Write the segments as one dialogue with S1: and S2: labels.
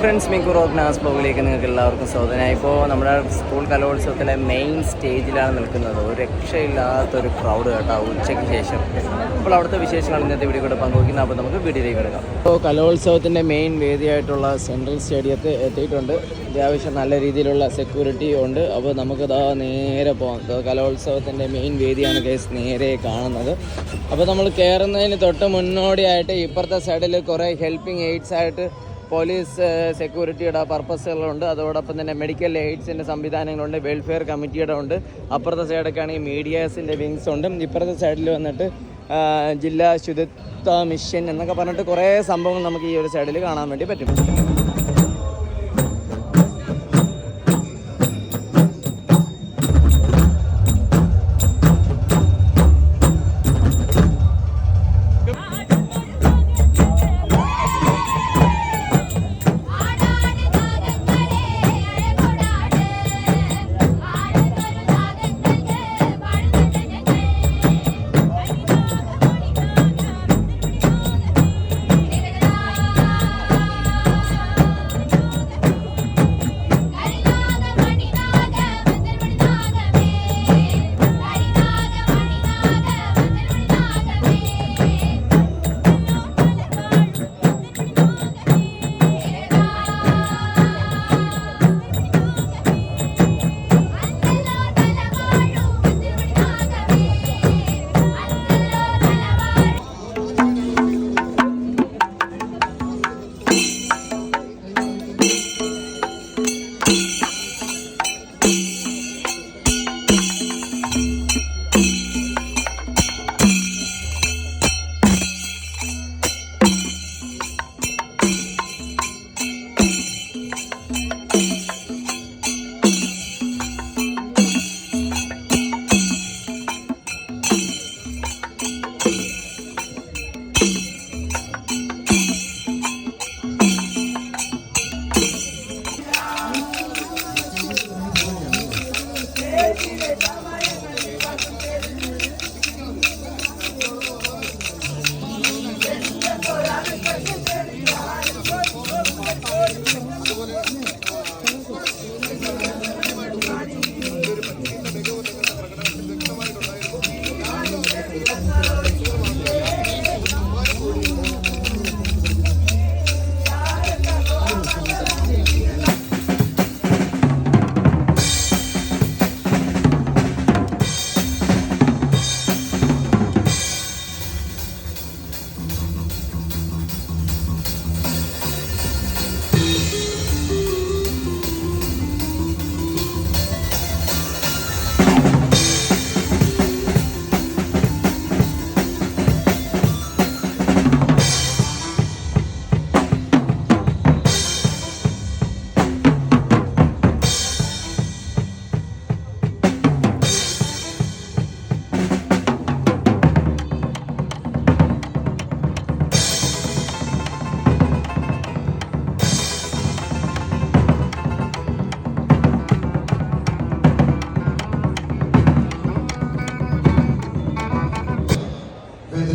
S1: Friends, Miku റോഗ്നാസ് ബ്ലോഗിലേക്ക് നിങ്ങൾക്ക് എല്ലാവർക്കും സ്വാഗതം. ഇപ്പോൾ നമ്മുടെ സ്കൂൾ കലോത്സവത്തിലെ മെയിൻ സ്റ്റേജിലാണ് നിൽക്കുന്നത്. ഒരു രക്ഷയില്ലാത്തൊരു ക്രൗഡ് കേട്ടോ ഉച്ചയ്ക്ക് ശേഷം. അപ്പോൾ അവിടുത്തെ വിശേഷങ്ങൾ ഇന്നത്തെ വീഡിയോ കൂടെ പങ്കുവയ്ക്കുന്നത്. അപ്പോൾ നമുക്ക് വീഡിയോയിലേക്ക് എടുക്കാം. ഇപ്പോൾ കലോത്സവത്തിൻ്റെ മെയിൻ വേദിയായിട്ടുള്ള സെൻട്രൽ സ്റ്റേഡിയത്തിൽ എത്തിയിട്ടുണ്ട്. അത്യാവശ്യം നല്ല രീതിയിലുള്ള സെക്യൂരിറ്റി ഉണ്ട്. അപ്പോൾ നമുക്കിതാ നേരെ പോകാം. കലോത്സവത്തിൻ്റെ മെയിൻ വേദിയാണ് കേസ് നേരെ കാണുന്നത്. അപ്പോൾ നമ്മൾ കയറുന്നതിന് തൊട്ട് മുന്നോടിയായിട്ട് ഇപ്പുറത്തെ സൈഡിൽ കുറേ ഹെൽപ്പിംഗ് എയ്ഡ്സ് ആയിട്ട് പോലീസ് സെക്യൂരിറ്റിയുടെ പർപ്പസുകളുണ്ട്. അതോടൊപ്പം തന്നെ മെഡിക്കൽ എയ്ഡ്സിൻ്റെ സംവിധാനങ്ങളുണ്ട്, വെൽഫെയർ കമ്മിറ്റിയുടെ ഉണ്ട്. അപ്പുറത്തെ സൈഡൊക്കെ ആണെങ്കിൽ മീഡിയാസിൻ്റെ വിങ്സ് ഉണ്ട്. ഇപ്പുറത്തെ സൈഡിൽ വന്നിട്ട് ജില്ലാ ശുചിത്വ മിഷൻ എന്നൊക്കെ പറഞ്ഞിട്ട് കുറേ സംഭവങ്ങൾ നമുക്ക് ഈ ഒരു സൈഡിൽ കാണാൻ വേണ്ടി പറ്റും.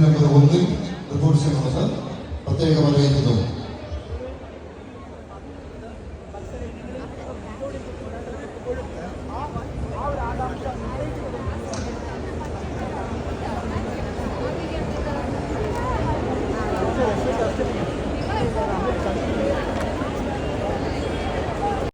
S2: നമ്പർ 1 റിപ്പോർട്ട് ചെയ്യുന്നത് പ്രത്യേകമായി